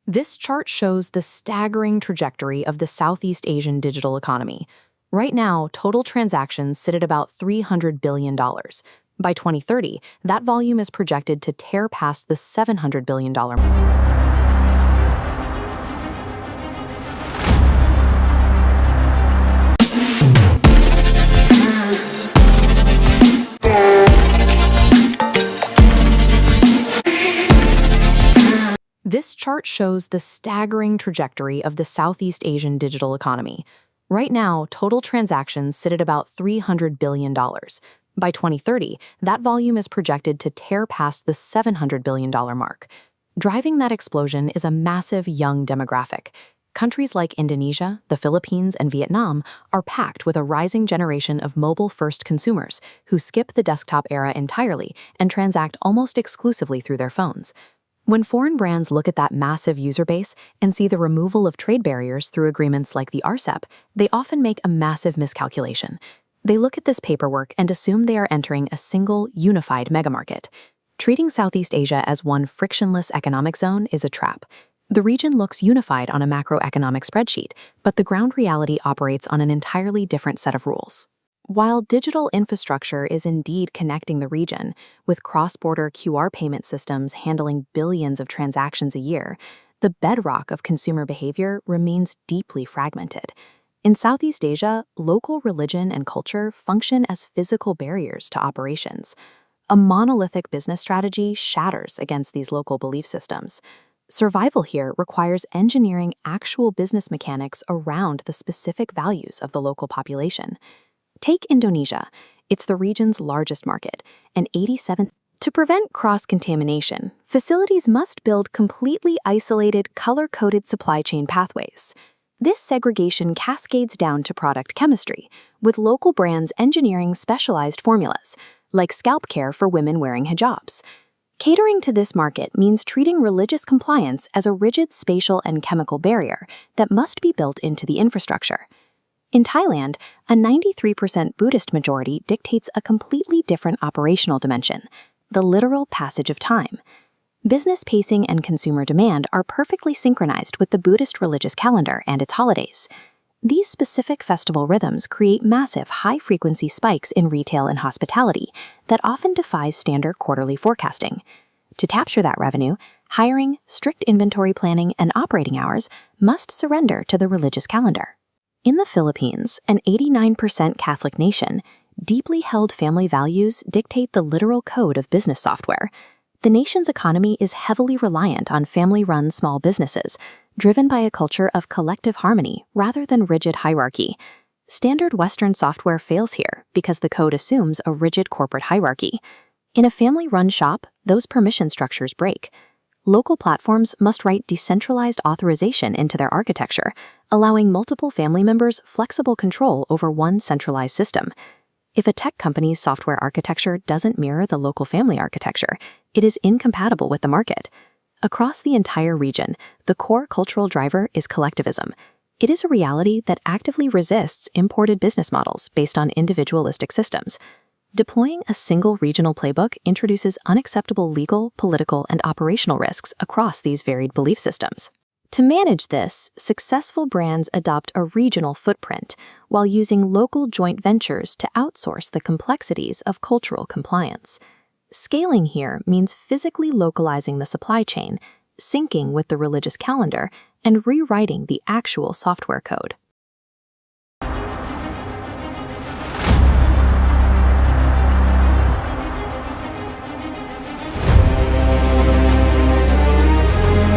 This chart shows the staggering trajectory of the Southeast Asian digital economy. Right now, total transactions sit at about $300 billion. By 2030, that volume is projected to tear past the $700 billion mark. This chart shows the staggering trajectory of the Southeast Asian digital economy. Right now, total transactions sit at about $300 billion. By 2030, that volume is projected to tear past the $700 billion mark. Driving that explosion is a massive young demographic. Countries like Indonesia, the Philippines, and Vietnam are packed with a rising generation of mobile-first consumers who skip the desktop era entirely and transact almost exclusively through their phones. When foreign brands look at that massive user base and see the removal of trade barriers through agreements like the RCEP, they often make a massive miscalculation. They look at this paperwork and assume they are entering a single, unified megamarket. Treating Southeast Asia as one frictionless economic zone is a trap. The region looks unified on a macroeconomic spreadsheet, but the ground reality operates on an entirely different set of rules. While digital infrastructure is indeed connecting the region, with cross-border QR payment systems handling billions of transactions a year, the bedrock of consumer behavior remains deeply fragmented. In Southeast Asia, local religion and culture function as physical barriers to operations. A monolithic business strategy shatters against these local belief systems. Survival here requires engineering actual business mechanics around the specific values of the local population. Take Indonesia. It's the region's largest market, and 87th. To prevent cross-contamination, facilities must build completely isolated, color-coded supply chain pathways. This segregation cascades down to product chemistry, with local brands engineering specialized formulas, like scalp care for women wearing hijabs. Catering to this market means treating religious compliance as a rigid spatial and chemical barrier that must be built into the infrastructure. In Thailand, a 93% Buddhist majority dictates a completely different operational dimension, the literal passage of time. Business pacing and consumer demand are perfectly synchronized with the Buddhist religious calendar and its holidays. These specific festival rhythms create massive, high-frequency spikes in retail and hospitality that often defies standard quarterly forecasting. To capture that revenue, hiring, strict inventory planning, and operating hours must surrender to the religious calendar. In the Philippines, an 89% Catholic nation, deeply held family values dictate the literal code of business software. The nation's economy is heavily reliant on family-run small businesses, driven by a culture of collective harmony rather than rigid hierarchy. Standard Western software fails here because the code assumes a rigid corporate hierarchy. In a family-run shop, those permission structures break. Local platforms must write decentralized authorization into their architecture, allowing multiple family members flexible control over one centralized system. If a tech company's software architecture doesn't mirror the local family architecture, it is incompatible with the market. Across the entire region, the core cultural driver is collectivism. It is a reality that actively resists imported business models based on individualistic systems. Deploying a single regional playbook introduces unacceptable legal, political, and operational risks across these varied belief systems. To manage this, successful brands adopt a regional footprint while using local joint ventures to outsource the complexities of cultural compliance. Scaling here means physically localizing the supply chain, syncing with the religious calendar, and rewriting the actual software code.